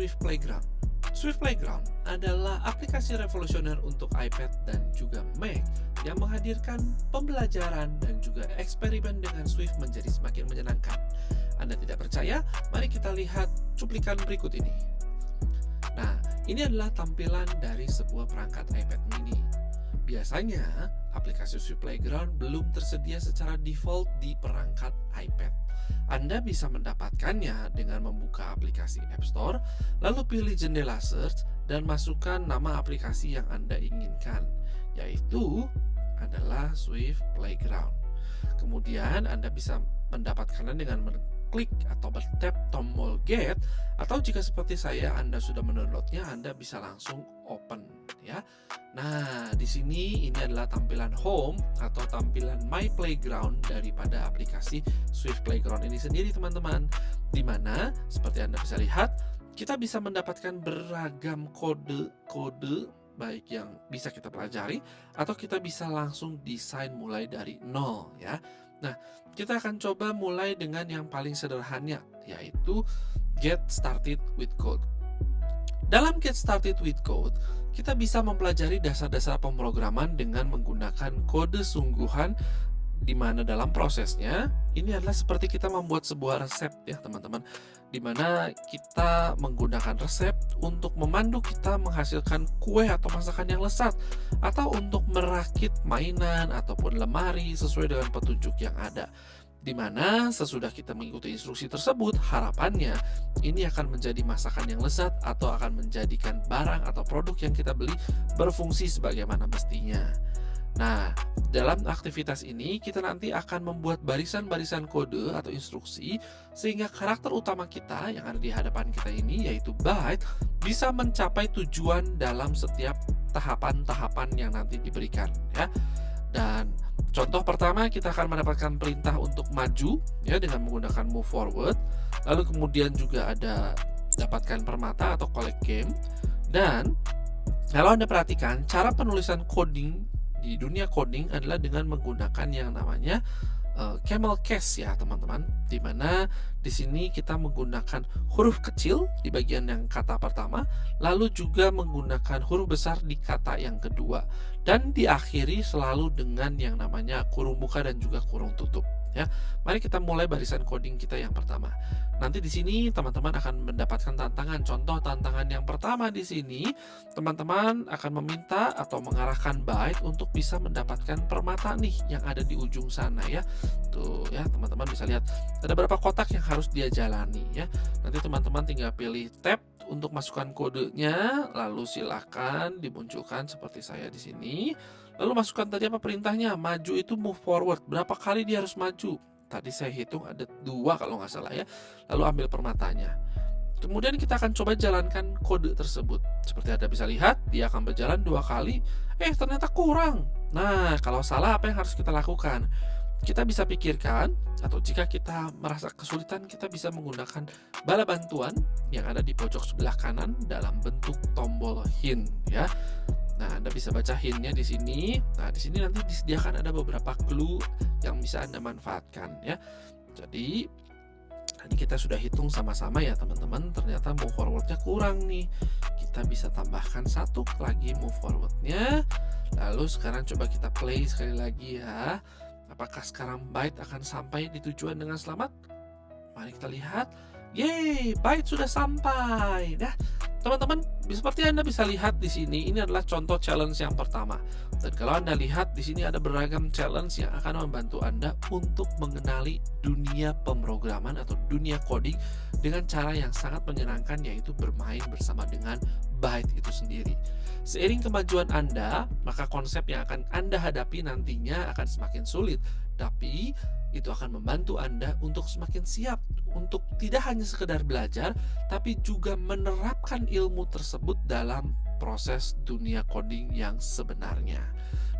Swift Playground. Swift Playground adalah aplikasi revolusioner untuk iPad dan juga Mac yang menghadirkan pembelajaran dan juga eksperimen dengan Swift menjadi semakin menyenangkan. Anda tidak percaya? Mari kita lihat cuplikan berikut ini. Nah, ini adalah tampilan dari sebuah perangkat iPad mini. Biasanya, aplikasi Swift Playground belum tersedia secara default di perangkat iPad. Anda bisa mendapatkannya dengan membuka aplikasi App Store, lalu pilih jendela search dan masukkan nama aplikasi yang Anda inginkan, yaitu adalah Swift Playground. Kemudian Anda bisa mendapatkannya dengan klik atau bertap tombol Get, atau jika seperti saya Anda sudah mendownloadnya, Anda bisa langsung open ya. Nah, di sini ini adalah tampilan home atau tampilan My Playground daripada aplikasi Swift Playground ini sendiri, teman-teman. Di mana seperti Anda bisa lihat, kita bisa mendapatkan beragam kode-kode baik yang bisa kita pelajari atau kita bisa langsung desain mulai dari nol ya. Nah, kita akan coba mulai dengan yang paling sederhana, yaitu Get Started with Code. Dalam Get Started with Code, kita bisa mempelajari dasar-dasar pemrograman dengan menggunakan kode sungguhan, di mana dalam prosesnya ini adalah seperti kita membuat sebuah resep ya teman-teman, di mana kita menggunakan resep untuk memandu kita menghasilkan kue atau masakan yang lezat, atau untuk merakit mainan ataupun lemari sesuai dengan petunjuk yang ada. Di mana sesudah kita mengikuti instruksi tersebut, harapannya ini akan menjadi masakan yang lezat atau akan menjadikan barang atau produk yang kita beli berfungsi sebagaimana mestinya. Nah, dalam aktivitas ini kita nanti akan membuat barisan-barisan kode atau instruksi sehingga karakter utama kita yang ada di hadapan kita ini, yaitu Byte, bisa mencapai tujuan dalam setiap tahapan-tahapan yang nanti diberikan ya. Dan contoh pertama, kita akan mendapatkan perintah untuk maju ya dengan menggunakan move forward. Lalu kemudian juga ada dapatkan permata atau collect game. Dan kalau Anda perhatikan, cara penulisan coding di dunia coding adalah dengan menggunakan yang namanya camel case ya teman-teman, di mana di sini kita menggunakan huruf kecil di bagian yang kata pertama, lalu juga menggunakan huruf besar di kata yang kedua, dan diakhiri selalu dengan yang namanya kurung buka dan juga kurung tutup ya. Mari kita mulai barisan coding kita yang pertama. Nanti di sini teman-teman akan mendapatkan tantangan. Contoh tantangan yang pertama di sini, teman-teman akan meminta atau mengarahkan Byte untuk bisa mendapatkan permata nih yang ada di ujung sana ya. Tuh ya, teman-teman bisa lihat ada beberapa kotak yang harus dia jalani ya. Nanti teman-teman tinggal pilih tab untuk masukkan kodenya, lalu silakan dimunculkan seperti saya di sini. Lalu masukkan tadi apa perintahnya, maju itu move forward. Berapa kali dia harus maju? Tadi saya hitung ada 2 kalau nggak salah ya. Lalu ambil permatanya. Kemudian kita akan coba jalankan kode tersebut. Seperti Anda bisa lihat, dia akan berjalan 2 kali. Ternyata kurang. Nah, kalau salah apa yang harus kita lakukan? Kita bisa pikirkan, atau jika kita merasa kesulitan, kita bisa menggunakan bala bantuan yang ada di pojok sebelah kanan dalam bentuk tombol hint ya. Nah, Anda bisa baca hint-nya di sini. Nah, di sini nanti disediakan ada beberapa clue yang bisa Anda manfaatkan ya. Jadi, tadi kita sudah hitung sama-sama ya teman-teman. Ternyata move forward-nya kurang nih. Kita bisa tambahkan 1 lagi move forward-nya. Lalu sekarang coba kita play sekali lagi ya. Apakah sekarang Byte akan sampai di tujuan dengan selamat? Mari kita lihat. Yeay, Byte sudah sampai. Nah, teman-teman, seperti Anda bisa lihat di sini, ini adalah contoh challenge yang pertama. Dan kalau Anda lihat di sini ada beragam challenge yang akan membantu Anda untuk mengenali dunia pemrograman atau dunia coding dengan cara yang sangat menyenangkan, yaitu bermain bersama dengan Byte itu sendiri. Seiring kemajuan Anda, maka konsep yang akan Anda hadapi nantinya akan semakin sulit, tapi itu akan membantu Anda untuk semakin siap untuk tidak hanya sekedar belajar, tapi juga menerapkan ilmu tersebut dalam proses dunia coding yang sebenarnya.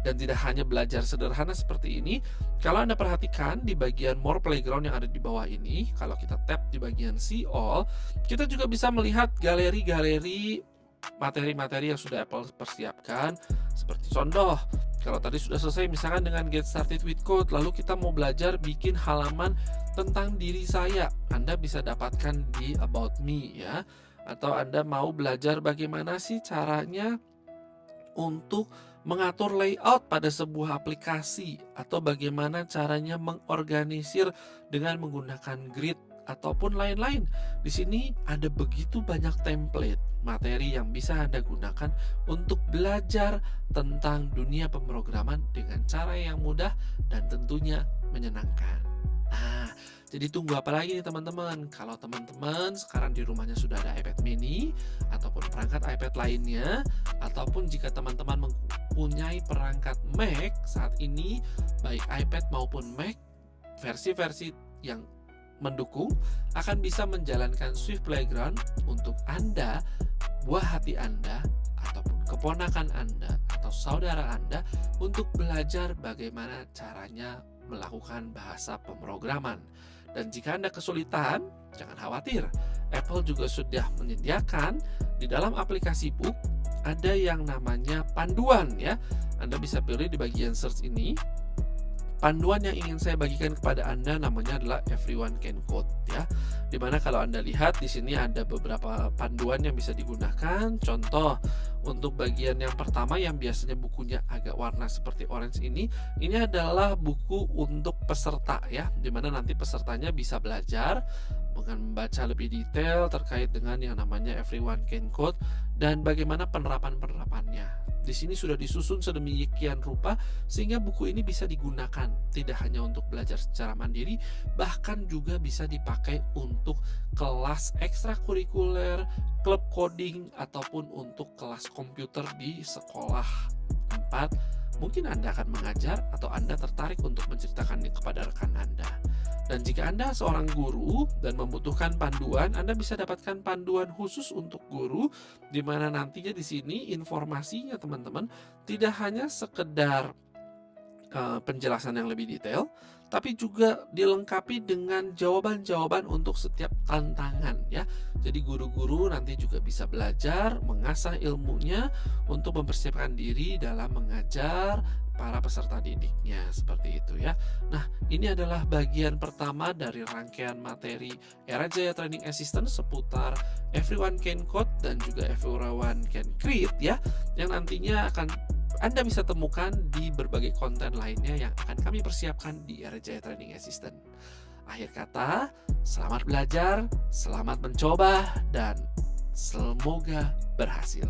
Dan tidak hanya belajar sederhana seperti ini, kalau Anda perhatikan di bagian More Playground yang ada di bawah ini, kalau kita tap di bagian See All, kita juga bisa melihat galeri-galeri materi-materi yang sudah Apple persiapkan. Seperti contoh, kalau tadi sudah selesai misalkan dengan Get Started with Code, lalu kita mau belajar bikin halaman tentang diri saya, Anda bisa dapatkan di About Me ya. atau Anda mau belajar bagaimana sih caranya untuk mengatur layout pada sebuah aplikasi, atau bagaimana caranya mengorganisir dengan menggunakan grid ataupun lain-lain. Di sini ada begitu banyak template materi yang bisa Anda gunakan untuk belajar tentang dunia pemrograman dengan cara yang mudah dan tentunya menyenangkan. Nah, jadi tunggu apa lagi nih teman-teman? Kalau teman-teman sekarang di rumahnya sudah ada iPad mini ataupun perangkat iPad lainnya, ataupun jika teman-teman mempunyai perangkat Mac saat ini, baik iPad maupun Mac, versi-versi yang mendukung akan bisa menjalankan Swift Playground untuk Anda, buah hati Anda, ataupun keponakan Anda atau saudara Anda untuk belajar bagaimana caranya melakukan bahasa pemrograman. Dan jika Anda kesulitan, jangan khawatir. Apple juga sudah menyediakan di dalam aplikasi Book ada yang namanya panduan ya. Anda bisa pilih di bagian search ini. Panduan yang ingin saya bagikan kepada Anda namanya adalah Everyone Can Code ya. Dimana kalau Anda lihat di sini ada beberapa panduan yang bisa digunakan. Contoh untuk bagian yang pertama yang biasanya bukunya agak warna seperti orange ini adalah buku untuk peserta ya. Dimana nanti pesertanya bisa belajar dengan membaca lebih detail terkait dengan yang namanya Everyone Can Code dan bagaimana penerapan-penerapannya. Di sini sudah disusun sedemikian rupa sehingga buku ini bisa digunakan tidak hanya untuk belajar secara mandiri, bahkan juga bisa dipakai untuk kelas ekstrakurikuler, klub coding, ataupun untuk kelas komputer di sekolah tempat mungkin Anda akan mengajar atau Anda tertarik untuk menceritakannya kepada rekan Anda. Dan jika Anda seorang guru dan membutuhkan panduan, Anda bisa dapatkan panduan khusus untuk guru, di mana nantinya di sini informasinya teman-teman tidak hanya sekedar penjelasan yang lebih detail, tapi juga dilengkapi dengan jawaban-jawaban untuk setiap tantangan ya. Jadi guru-guru nanti juga bisa belajar, mengasah ilmunya untuk mempersiapkan diri dalam mengajar para peserta didiknya, seperti itu ya. Nah, ini adalah bagian pertama dari rangkaian materi Era Jaya Training Assistant seputar Everyone Can Code dan juga Everyone Can Create ya, yang nantinya akan Anda bisa temukan di berbagai konten lainnya yang akan kami persiapkan di Era Jaya Training Assistant. Akhir kata, selamat belajar, selamat mencoba, dan semoga berhasil.